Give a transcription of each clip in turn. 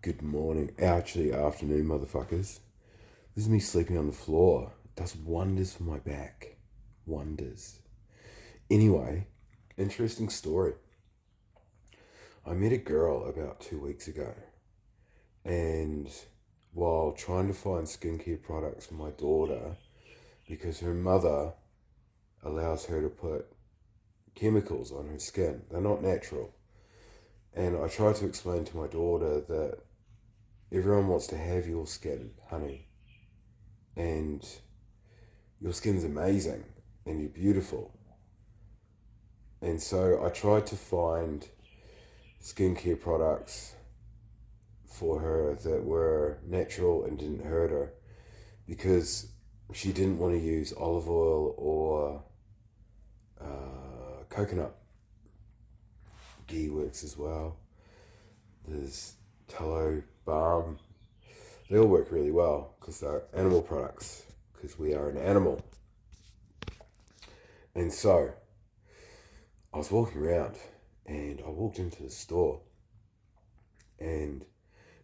Good morning. Actually, afternoon, motherfuckers. This is me sleeping on the floor. It does wonders for my back. Wonders. Anyway, interesting story. I met a girl about 2 weeks ago, and while trying to find skincare products for my daughter, because her mother allows her to put chemicals on her skin, they're not natural. And I tried to explain to my daughter that everyone wants to have your skin, honey. And your skin's amazing and you're beautiful. And so I tried to find skincare products for her that were natural and didn't hurt her, because she didn't want to use olive oil or coconut. Ghee works as well. There's tallow, balm. They all work really well because they're animal products, because we are an animal. And so I was walking around and I walked into the store and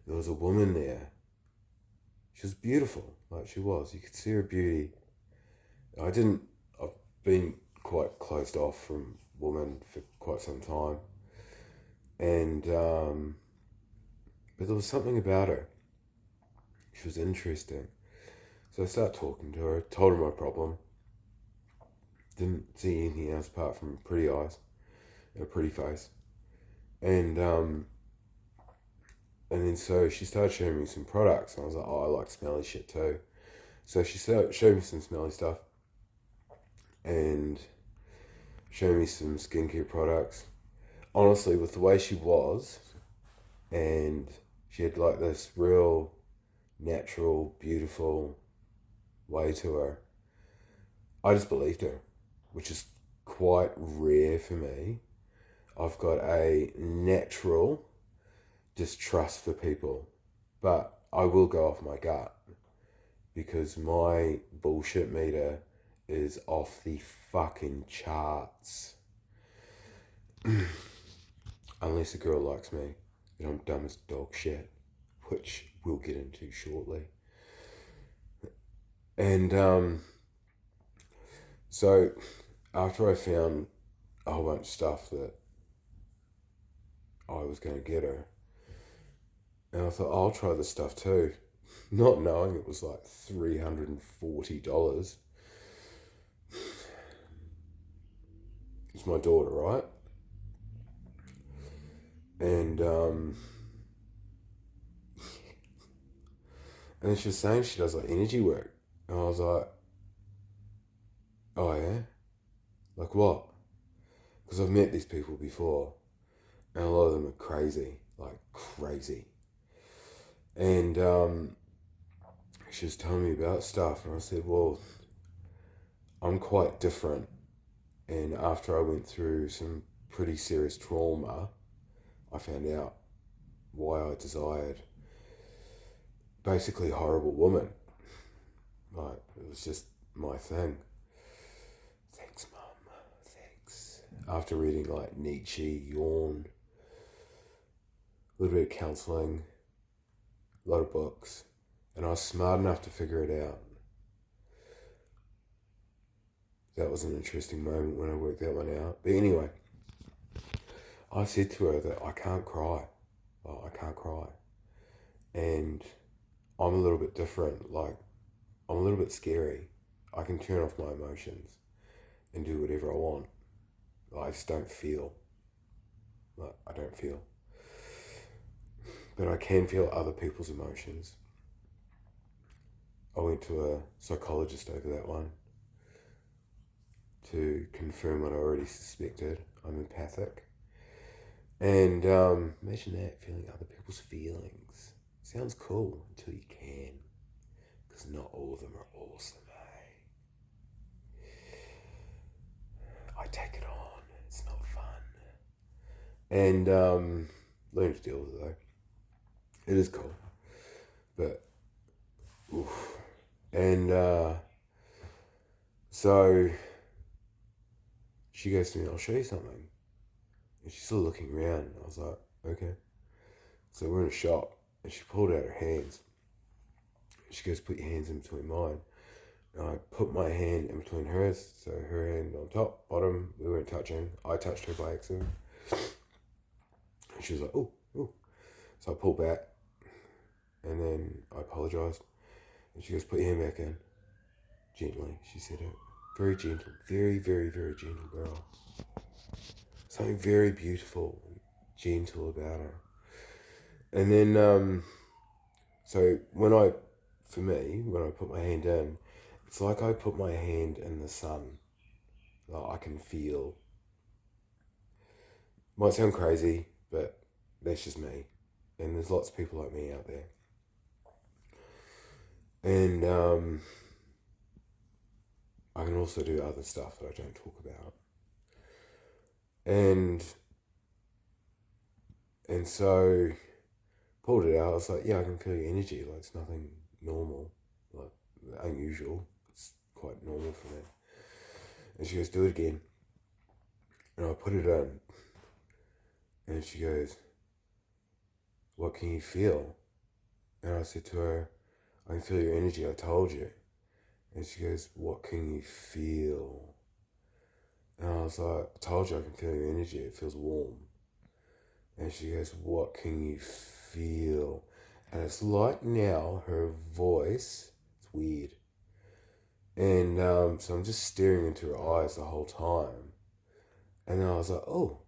there was a woman there. She was beautiful, like she was. You could see her beauty. I've been quite closed off from women for quite some time. And, but there was something about her. She was interesting. So I started talking to her, told her my problem. Didn't see anything else apart from pretty eyes and a pretty face. And then so she started showing me some products. And I was like, oh, I like smelly shit too. So she showed me some smelly stuff. And showed me some skincare products. Honestly, with the way she was, and she had like this real natural, beautiful way to her, I just believed her, which is quite rare for me. I've got a natural distrust for people, but I will go off my gut because my bullshit meter is off the fucking charts. Unless a girl likes me, then I'm dumb as dog shit, which we'll get into shortly. And so after I found a whole bunch of stuff that I was going to get her, and I thought, I'll try this stuff too, not knowing it was like $340. It's my daughter, right? And and then she was saying she does like energy work, and I was like, oh yeah, like what? Because I've met these people before, and a lot of them are crazy, like crazy. And she was telling me about stuff, and I said, well, I'm quite different. And after I went through some pretty serious trauma, I found out why I desired basically a horrible woman. Like, it was just my thing. Thanks, Mum. Thanks. After reading like Nietzsche, Yawn, a little bit of counselling, a lot of books, and I was smart enough to figure it out. That was an interesting moment when I worked that one out. But anyway, I said to her that I can't cry. Like, I can't cry. And I'm a little bit different. Like, I'm a little bit scary. I can turn off my emotions and do whatever I want. I just don't feel. Like, I don't feel. But I can feel other people's emotions. I went to a psychologist over that one to confirm what I already suspected. I'm empathic. And imagine that, feeling other people's feelings. Sounds cool until you can. Because not all of them are awesome, eh? I take it on. It's not fun. And learn to deal with it though. It is cool. But, oof. And so she goes to me, I'll show you something. And she's still looking around. I was like, okay. So we're in a shop and she pulled out her hands. She goes, put your hands in between mine. And I put my hand in between hers, so her hand on top, bottom, we weren't touching. I touched her by accident. And she was like, oh, oh. So I pulled back, and then I apologised. And she goes, put your hand back in. Gently, she said it. Very gentle, very, very, very gentle girl. Something very beautiful, gentle about her. And then, so when I put my hand in, it's like I put my hand in the sun. Like I can feel. Might sound crazy, but that's just me. And there's lots of people like me out there. And I can also do other stuff that I don't talk about. And so pulled it out. I was like, yeah, I can feel your energy. Like it's nothing normal, like unusual. It's quite normal for me. And she goes, do it again. And I put it in. And she goes, what can you feel? And I said to her, I can feel your energy, I told you. And she goes, what can you feel? And I was like, I told you I can feel your energy, it feels warm. And she goes, what can you feel? And it's like now her voice, it's weird. And so I'm just staring into her eyes the whole time. And then I was like, oh,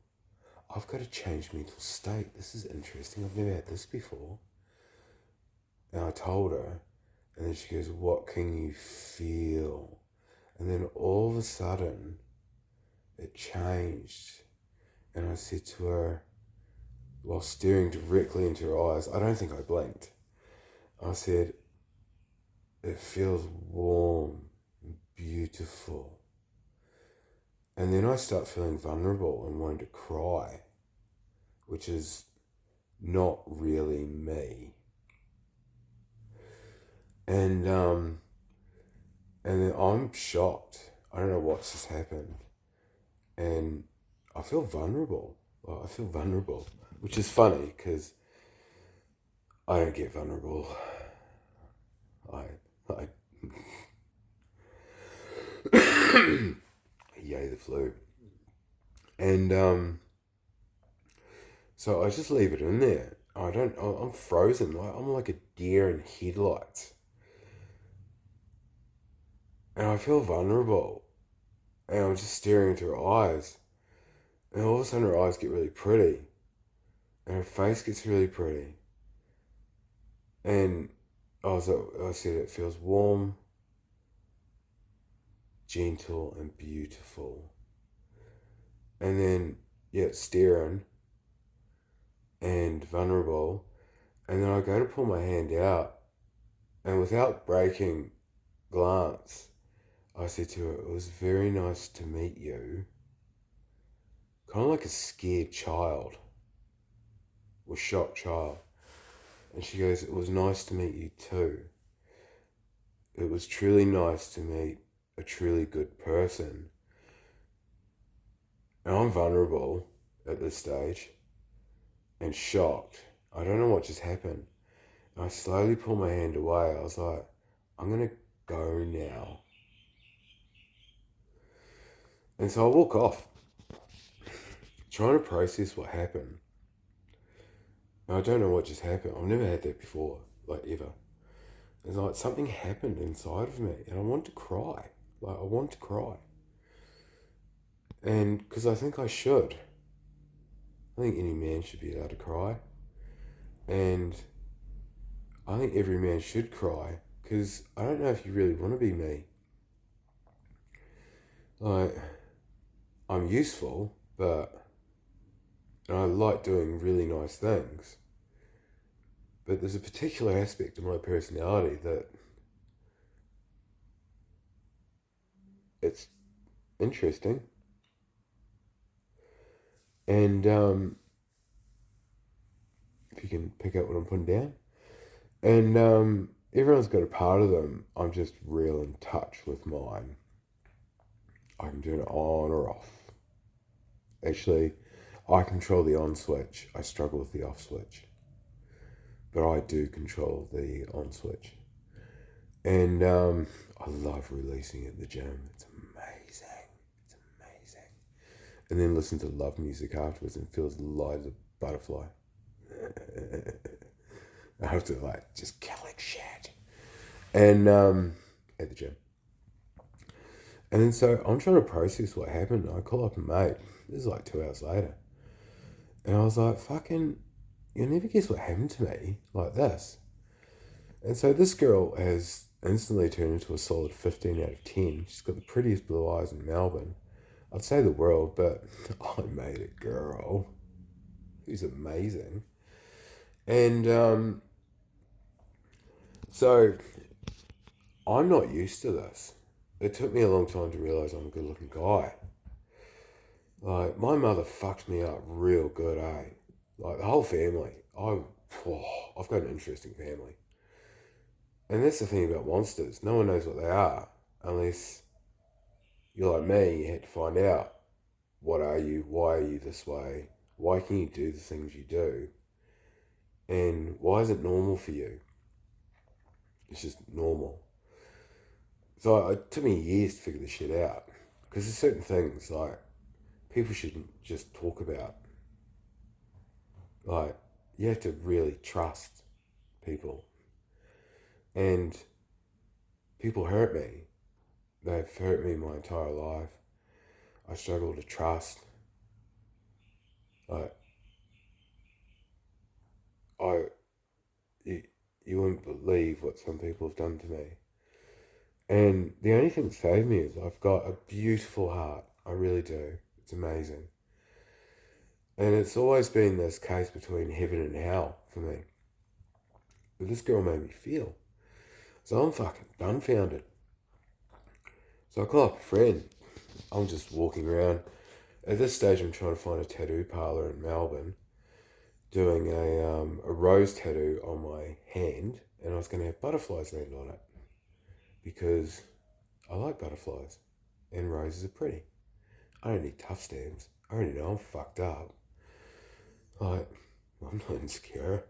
I've got to change mental state. This is interesting. I've never had this before. And I told her, and then she goes, what can you feel? And then all of a sudden, it changed. And I said to her, while staring directly into her eyes, I don't think I blinked. I said, it feels warm and beautiful. And then I start feeling vulnerable and wanting to cry, which is not really me. And then I'm shocked. I don't know what's just happened. And I feel vulnerable. Well, I feel vulnerable, which is funny because I don't get vulnerable. I yay the flu. And so I just leave it in there. I'm frozen. I'm like a deer in headlights. And I feel vulnerable. And I'm just staring into her eyes. And all of a sudden her eyes get really pretty. And her face gets really pretty. And I said it feels warm, gentle, and beautiful. And then, yeah, staring and vulnerable. And then I go to pull my hand out. And without breaking glance, I said to her, it was very nice to meet you. Kind of like a scared child. Or shocked child. And she goes, it was nice to meet you too. It was truly nice to meet a truly good person. And I'm vulnerable at this stage and shocked. I don't know what just happened. And I slowly pulled my hand away. I was like, I'm going to go now. And so I walk off, trying to process what happened. And I don't know what just happened. I've never had that before, like ever. It's like something happened inside of me and I want to cry. Like I want to cry. And because I think I should. I think any man should be allowed to cry. And I think every man should cry because I don't know if you really want to be me. Like, I'm useful, but and I like doing really nice things. But there's a particular aspect of my personality that it's interesting. And if you can pick up what I'm putting down. And everyone's got a part of them. I'm just real in touch with mine. I can turn it on or off. Actually, I control the on switch. I struggle with the off switch. but I do control the on switch. And I love releasing at the gym. It's amazing. It's amazing. And then listen to love music afterwards and feels light as a butterfly. After like just killing shit. And at the gym. And then so I'm trying to process what happened. I call up a mate. This is like 2 hours later. And I was like, fucking, you'll never guess what happened to me like this. And so this girl has instantly turned into a solid 15 out of 10. She's got the prettiest blue eyes in Melbourne. I'd say the world, but I made a girl. She's amazing. And so I'm not used to this. It took me a long time to realise I'm a good looking guy. Like, my mother fucked me up real good, eh? Like, the whole family. I've got an interesting family. And that's the thing about monsters. No one knows what they are unless you're like me. You had to find out, what are you? Why are you this way? Why can you do the things you do? And why is it normal for you? It's just normal. So it took me years to figure this shit out. Because there's certain things like people shouldn't just talk about. Like, you have to really trust people. And people hurt me. They've hurt me my entire life. I struggle to trust. Like, you wouldn't believe what some people have done to me. And the only thing that saved me is I've got a beautiful heart. I really do. It's amazing. And it's always been this case between heaven and hell for me. But this girl made me feel. So I'm fucking dumbfounded. So I call up a friend. I'm just walking around. At this stage, I'm trying to find a tattoo parlour in Melbourne, doing a rose tattoo on my hand, and I was going to have butterflies land on it because I like butterflies and roses are pretty. I don't need tough stamps. I already know I'm fucked up. Like, I'm not insecure.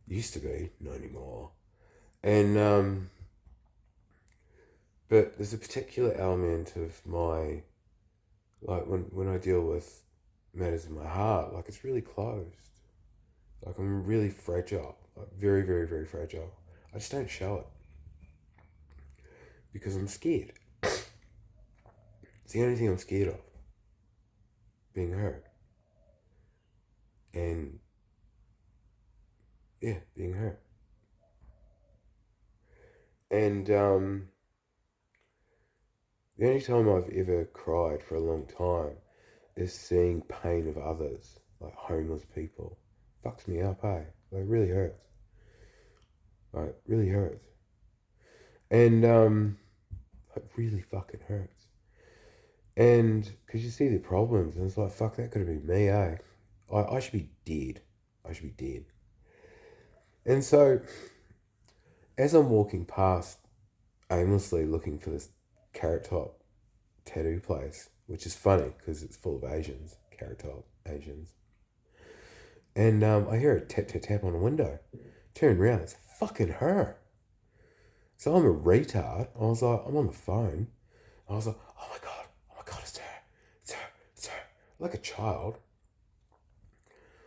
Used to be, not anymore. And but there's a particular element of my, like, when I deal with matters in my heart, like, it's really closed. Like, I'm really fragile, like very, very, very fragile. I just don't show it because I'm scared. It's the only thing I'm scared of, being hurt. And yeah, being hurt. And the only time I've ever cried for a long time is seeing pain of others, like homeless people. Fucks me up, eh? Like, it really hurts. Like, really hurts. And it really fucking hurts. And because you see the problems, and it's like, fuck, that could have been me, eh? I should be dead. I should be dead. And so, as I'm walking past, aimlessly looking for this Carrot Top tattoo place, which is funny because it's full of Asians, Carrot Top Asians. And I hear a tap, tap, tap on a window. Turn around, it's fucking her. So I'm a retard. I was like, I'm on the phone. I was like, oh my god, it's her. It's her, it's her. Like a child.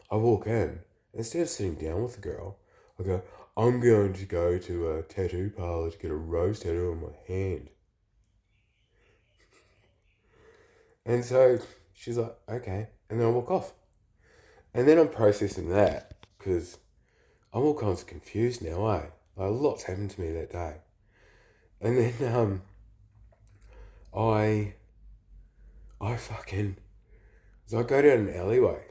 I walk in. Instead of sitting down with the girl, I go, I'm going to go to a tattoo parlour to get a rose tattoo on my hand. And so she's like, okay. And then I walk off. And then I'm processing that because I'm all kinds of confused now, eh? Like, a lot's happened to me that day. And then I fucking, so I go down an alleyway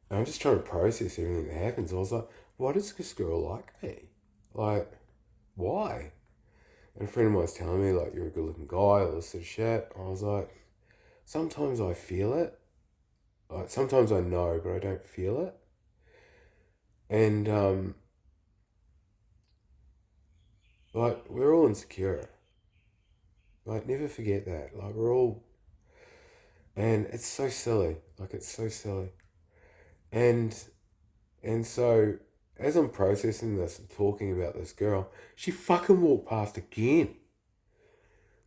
and I'm just trying to process everything that happens. I was like, why does this girl like me? Like, why? And a friend of mine was telling me, like, you're a good looking guy, all this sort of shit. I was like, sometimes I feel it. Like, sometimes I know, but I don't feel it. And like, we're all insecure. Like, never forget that. Like, we're all, and it's so silly. Like, it's so silly. And and so as I'm processing this and talking about this girl, she fucking walked past again.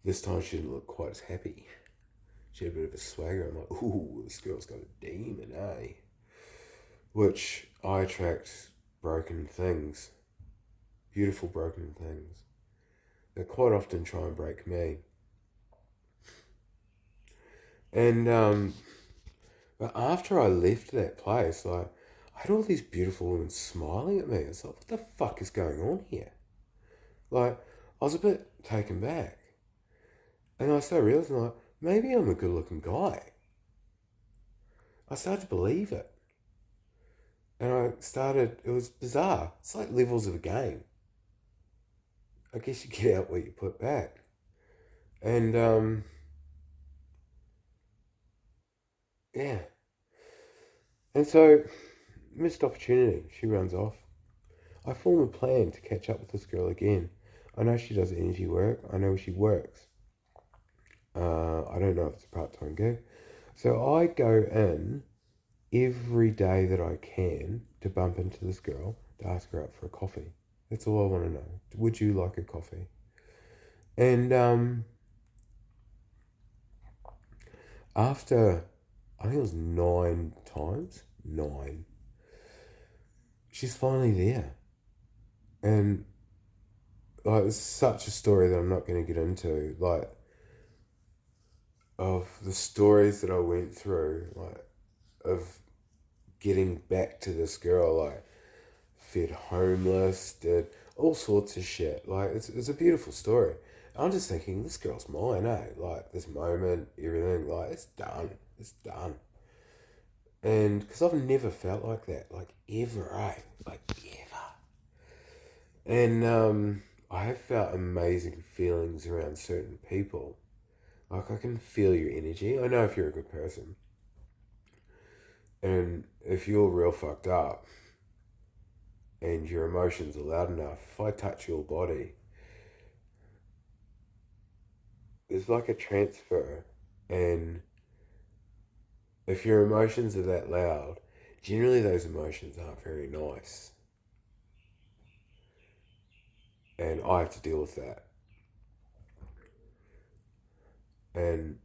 This time she didn't look quite as happy. She had a bit of a swagger. I'm like, ooh, this girl's got a demon, eh? Which I attract broken things. Beautiful broken things. They quite often try and break me. And but after I left that place, like I had all these beautiful women smiling at me. It's like, what the fuck is going on here? Like, I was a bit taken back. And I started realizing, like, maybe I'm a good looking guy. I started to believe it. And it was bizarre. It's like levels of a game. I guess you get out what you put back. And, yeah. And so, missed opportunity. She runs off. I form a plan to catch up with this girl again. I know she does energy work. I know she works. I don't know if it's a part-time gig. So I go in every day that I can to bump into this girl to ask her out for a coffee. That's all I want to know. Would you like a coffee? And after, I think it was 9 times, she's finally there. And like, it's such a story that I'm not going to get into. Like, of the stories that I went through, like, of getting back to this girl, like, fed homeless, did all sorts of shit. Like, it's a beautiful story. I'm just thinking, this girl's mine, eh? Like, this moment, everything, like, it's done. It's done. And because I've never felt like that, like, ever, eh? Like, ever. And I have felt amazing feelings around certain people. Like, I can feel your energy. I know if you're a good person. And if you're real fucked up and your emotions are loud enough, if I touch your body, it's like a transfer. And if your emotions are that loud, generally those emotions aren't very nice. And I have to deal with that. And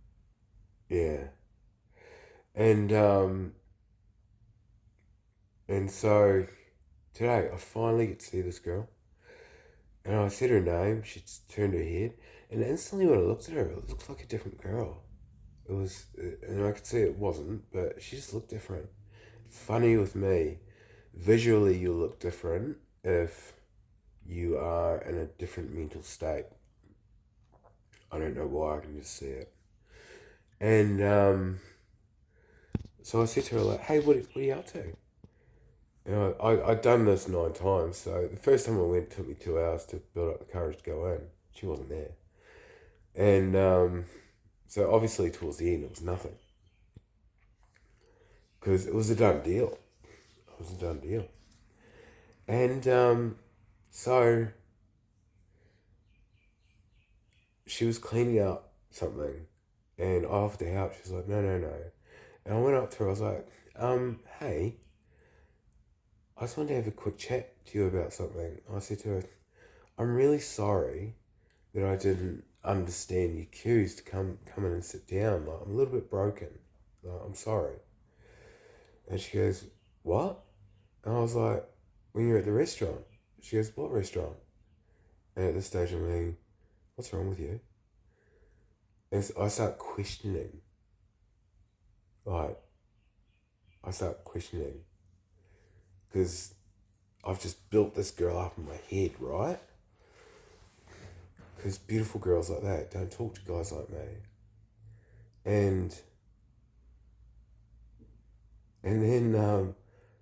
yeah. And and so today I finally get to see this girl. And I said her name, she turned her head, and instantly when I looked at her, it looked like a different girl. It was, and I could see it wasn't, but she just looked different. It's funny with me, visually you look different if you are in a different mental state. I don't know why, I can just see it. And so I said to her, like, hey, what are you up to? And I'd done this 9 times, so the first time I went, it took me 2 hours to build up the courage to go in. She wasn't there. And so obviously towards the end, it was nothing. Because it was a done deal. It was a done deal. And so she was cleaning up something and I offered to help. She was like, no, no, no. And I went up to her, I was like, hey, I just wanted to have a quick chat to you about something. I said to her, I'm really sorry that I didn't understand your cues to come in and sit down. Like, I'm a little bit broken. Like, I'm sorry. And she goes, what? And I was like, when you're at the restaurant. She goes, what restaurant? And at this stage I'm thinking, what's wrong with you? And so I start questioning. Like, I start questioning. Because I've just built this girl up in my head, right? Because beautiful girls like that don't talk to guys like me. And then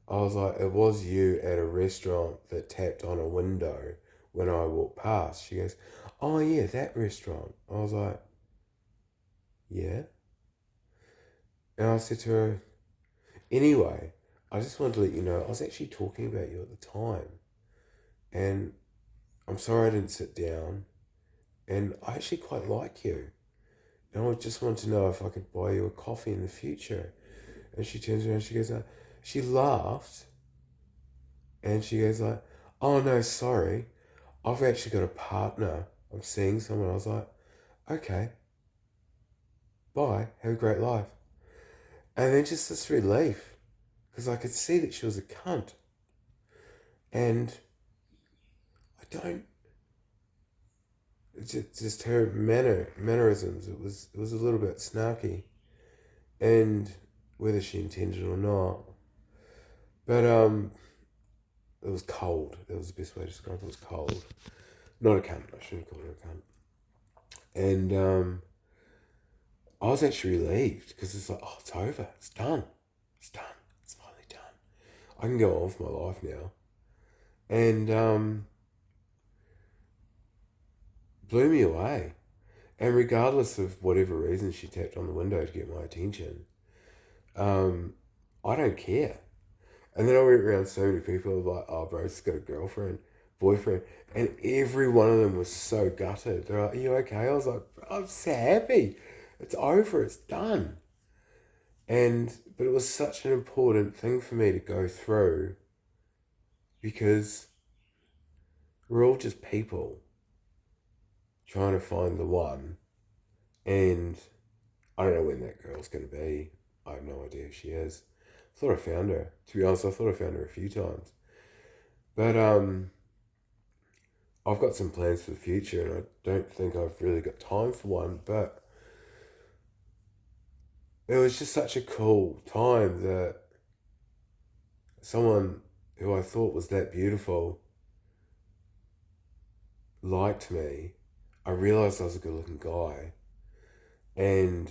I was like, it was you at a restaurant that tapped on a window when I walked past. She goes, oh yeah, that restaurant. I was like, yeah. And I said to her, anyway, I just wanted to let you know, I was actually talking about you at the time. And I'm sorry I didn't sit down. And I actually quite like you. And I just wanted to know if I could buy you a coffee in the future. And she turns around and she goes, she laughed. And she goes like, oh no, sorry. I've actually got a partner. I'm seeing someone. I was like, okay, bye. Have a great life. And then just this relief, because I could see that she was a cunt. And I don't, just her mannerisms, it was a little bit snarky. And whether she intended or not. But it was cold. That was the best way to describe it. It was cold. Not a cunt. I shouldn't have called her a cunt. And I was actually relieved because it's like, oh, it's over. It's done. It's done. It's finally done. I can go on with my life now. And blew me away. And regardless of whatever reason she tapped on the window to get my attention, I don't care. And then I went around so many people like, oh, bro's got a girlfriend, boyfriend. And every one of them was so gutted. They're like, are you okay? I was like, I'm so happy. It's over. It's done. But it was such an important thing for me to go through because we're all just people trying to find the one. And I don't know when that girl's going to be. I have no idea who she is. I thought I found her. To be honest, I thought I found her a few times. But I've got some plans for the future, and I don't think I've really got time for one. But it was just such a cool time that someone who I thought was that beautiful liked me. I realised I was a good-looking guy, and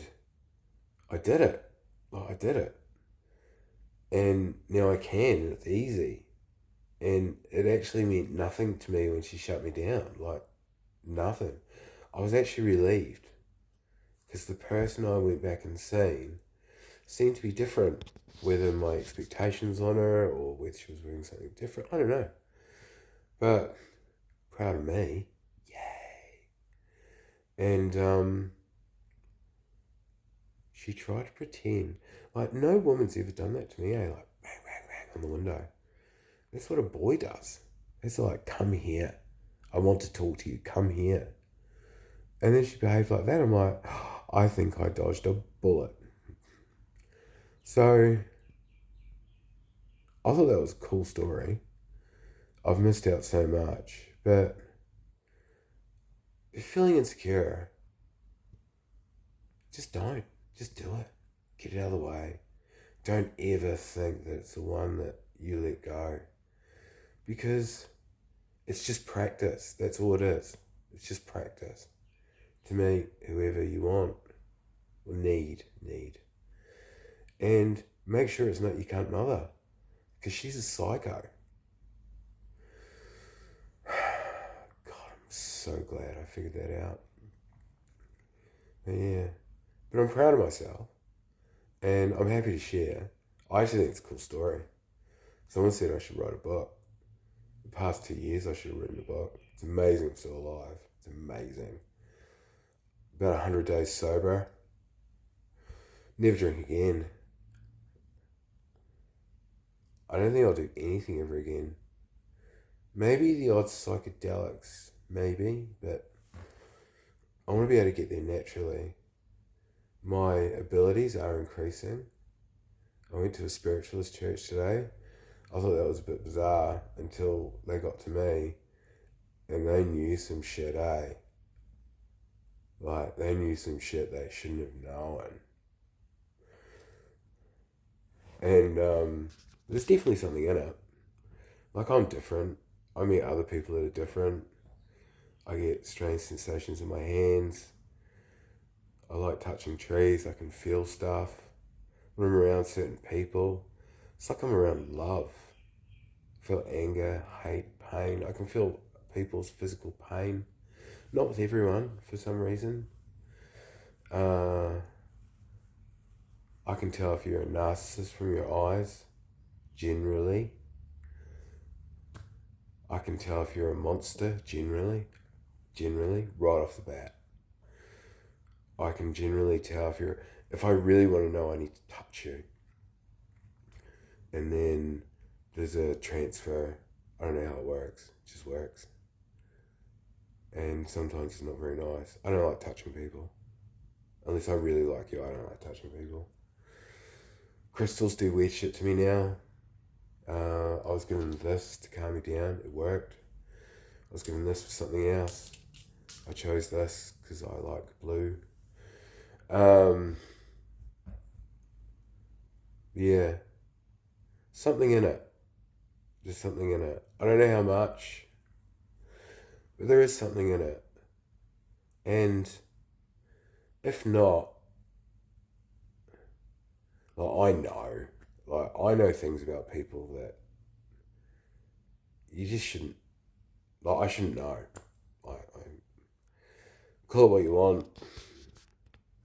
I did it. Like, I did it, and now I can, and it's easy. And it actually meant nothing to me when she shut me down. Like, nothing. I was actually relieved because the person I went back and seen seemed to be different. Whether my expectations on her or whether she was wearing something different, I don't know. But proud of me. Yay. And she tried to pretend. Like, no woman's ever done that to me, eh? Like, bang, bang, bang on the window. That's what a boy does. It's like, come here. I want to talk to you. Come here. And then she behaved like that. I'm like, oh, I think I dodged a bullet. So I thought that was a cool story. I've missed out so much. But if you're feeling insecure, just don't. Just do it. Get it out of the way. Don't ever think that it's the one that you let go. Because it's just practice. That's all it is. It's just practice. To meet whoever you want or need. And make sure it's not your cunt mother. Because she's a psycho. God, I'm so glad I figured that out. But yeah. But I'm proud of myself. And I'm happy to share. I actually think it's a cool story. Someone said I should write a book. The past 2 years I should have written a book. It's amazing I'm still alive. It's amazing. About 100 days sober. Never drink again. I don't think I'll do anything ever again. Maybe the odd psychedelics, maybe, but I want to be able to get there naturally. My abilities are increasing. I went to a spiritualist church today. I thought that was a bit bizarre until they got to me and they knew some shit, eh? Like, they knew some shit they shouldn't have known. And there's definitely something in it. Like, I'm different. I meet other people that are different. I get strange sensations in my hands. I like touching trees. I can feel stuff. When I'm around certain people, it's like I'm around love. I feel anger, hate, pain. I can feel people's physical pain. Not with everyone, for some reason. I can tell if you're a narcissist from your eyes, generally. I can tell if you're a monster, generally, right off the bat. I can generally tell if I really want to know, I need to touch you. And then there's a transfer. I don't know how it works. It just works. And sometimes it's not very nice. I don't like touching people. Unless I really like you, I don't like touching people. Crystals do weird shit to me now. I was given this to calm me down. It worked. I was given this for something else. I chose this because I like blue. Yeah. Something in it. There's something in it. I don't know how much, but there is something in it. And if not, I know things about people that you just shouldn't, I shouldn't know. I call it what you want,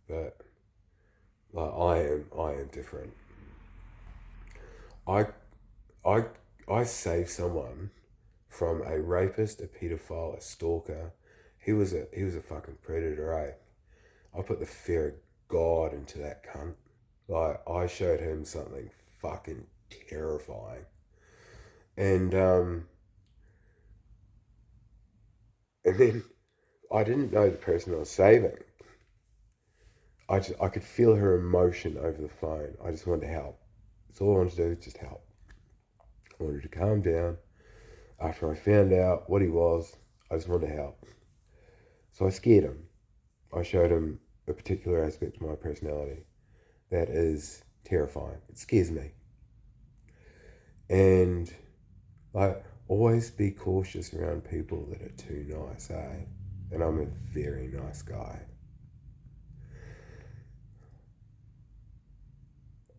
but I am different. I, I, I saved someone from a rapist, a pedophile, a stalker. He was a fucking predator, eh? I put the fear of God into that cunt. I showed him something fucking terrifying. And then I didn't know the person I was saving. I could feel her emotion over the phone. I just wanted to help. That's all I wanted to do, just help. I wanted to calm down. After I found out what he was, I just wanted to help. So I scared him. I showed him a particular aspect of my personality that is terrifying. It scares me. And always be cautious around people that are too nice, eh? And I'm a very nice guy.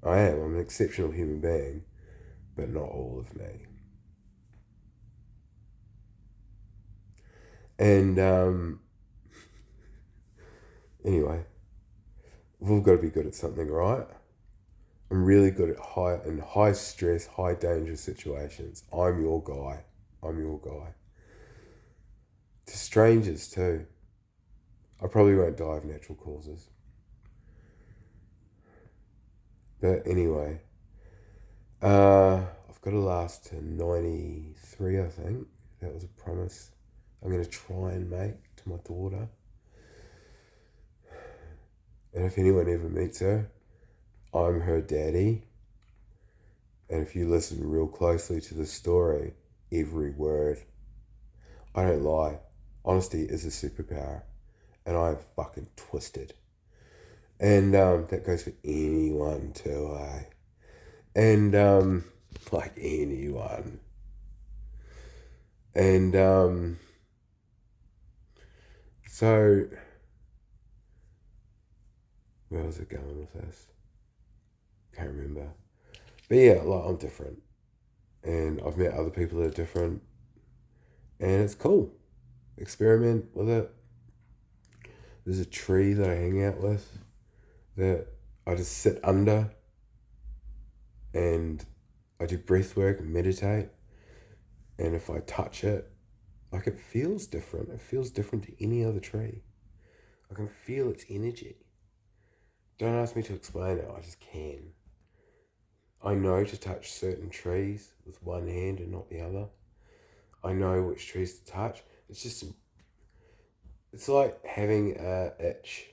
I am. I'm an exceptional human being, but not all of me. And anyway, we've all got to be good at something, right? I'm really good at high stress, high danger situations. I'm your guy. I'm your guy. To strangers too. I probably won't die of natural causes. But anyway, I've got to last to 93, I think. That was a promise I'm going to try and make to my daughter. And if anyone ever meets her, I'm her daddy. And if you listen real closely to the story, every word, I don't lie. Honesty is a superpower. And I am fucking twisted. And that goes for anyone too, eh? And like anyone. And so where was it going with this? Can't remember. But yeah, I'm different. And I've met other people that are different. And it's cool. Experiment with it. There's a tree that I hang out with that I just sit under and I do breath work and meditate. And if I touch it, it feels different. It feels different to any other tree. I can feel its energy. Don't ask me to explain it, I just can. I know to touch certain trees with one hand and not the other. I know which trees to touch. It's like having an itch.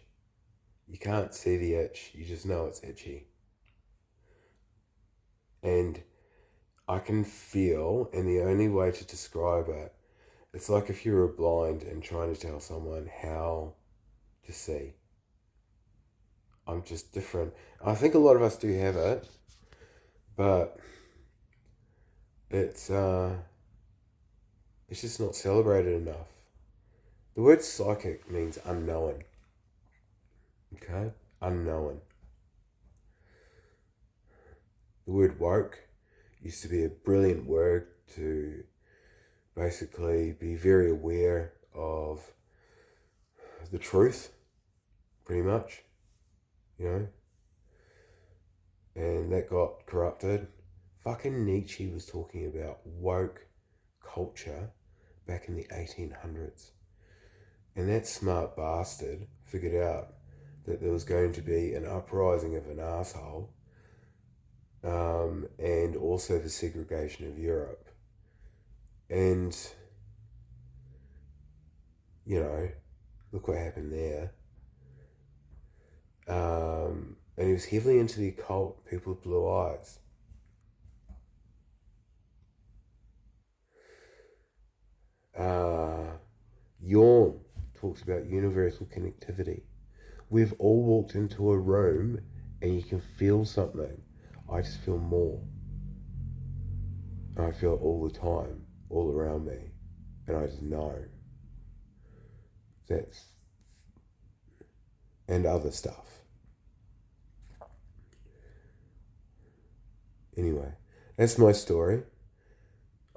You can't see the itch, you just know it's itchy. And I can feel, and the only way to describe it, it's like if you were blind and trying to tell someone how to see. I'm just different. I think a lot of us do have it, but it's just not celebrated enough. The word psychic means unknown. Okay? Unknown. The word woke used to be a brilliant word to basically be very aware of the truth, pretty much, you know? And that got corrupted. Fucking Nietzsche was talking about woke culture back in the 1800s. And that smart bastard figured out that there was going to be an uprising of an asshole and also the segregation of Europe. And, you know, look what happened there. And he was heavily into the occult, people with blue eyes. Yawn talks about universal connectivity. We've all walked into a room and you can feel something. I just feel more. I feel it all the time, all around me. And I just know. That's... and other stuff. Anyway, that's my story.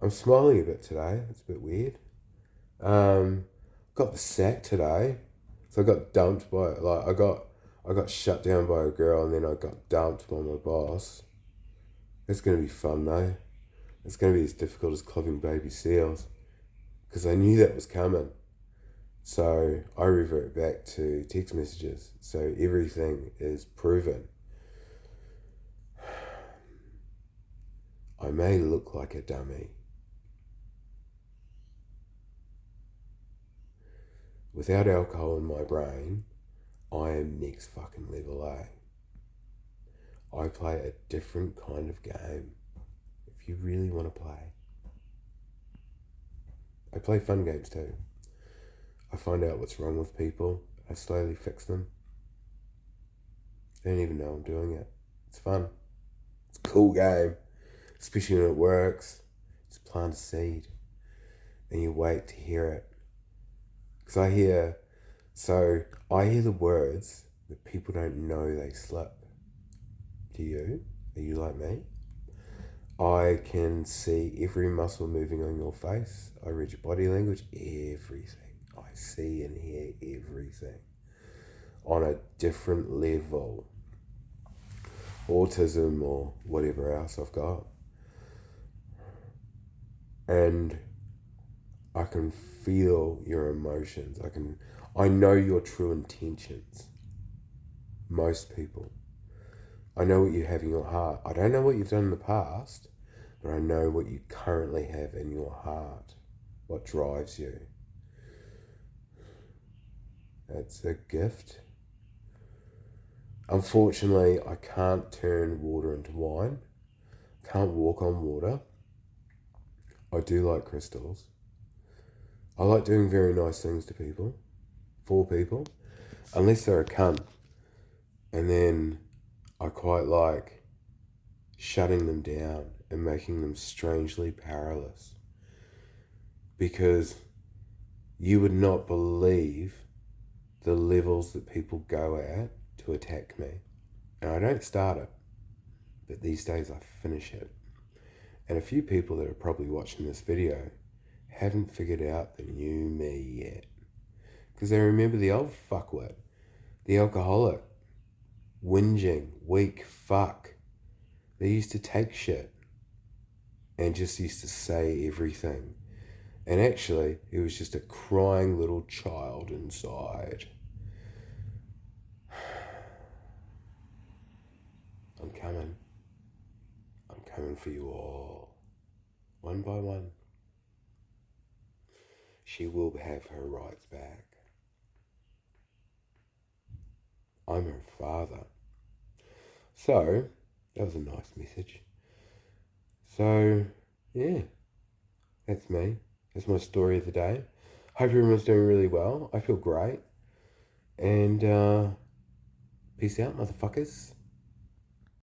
I'm smiling a bit today. It's a bit weird. Got the sack today. So I got dumped by, I got shut down by a girl and then I got dumped by my boss. It's going to be fun though. It's going to be as difficult as clogging baby seals. Because I knew that was coming. So I revert back to text messages. So everything is proven. I may look like a dummy. Without alcohol in my brain, I am next fucking level A. I play a different kind of game. If you really want to play. I play fun games too. I find out what's wrong with people. I slowly fix them. They don't even know I'm doing it. It's fun. It's a cool game. Especially when it works. Just plant a seed. And you wait to hear it. Because I hear the words that people don't know they slip. Do you? Are you like me? I can see every muscle moving on your face. I read your body language, everything. I see and hear everything on a different level. Autism or whatever else I've got. And I can feel your emotions. I know your true intentions. Most people. I know what you have in your heart. I don't know what you've done in the past, but I know what you currently have in your heart. What drives you. That's a gift. Unfortunately, I can't turn water into wine. Can't walk on water. I do like crystals. I like doing very nice things to people. For people. Unless they're a cunt. And then I quite like shutting them down and making them strangely powerless. Because you would not believe the levels that people go at to attack me. And I don't start it, but these days I finish it. And a few people that are probably watching this video haven't figured out the new me yet. Because they remember the old fuckwit, the alcoholic, whinging, weak fuck. They used to take shit and just used to say everything. And actually, he was just a crying little child inside. I'm coming. I'm coming for you all. One by one. She will have her rights back. I'm her father. So, that was a nice message. So, yeah. That's me. That's my story of the day. Hope everyone's doing really well. I feel great. And peace out, motherfuckers.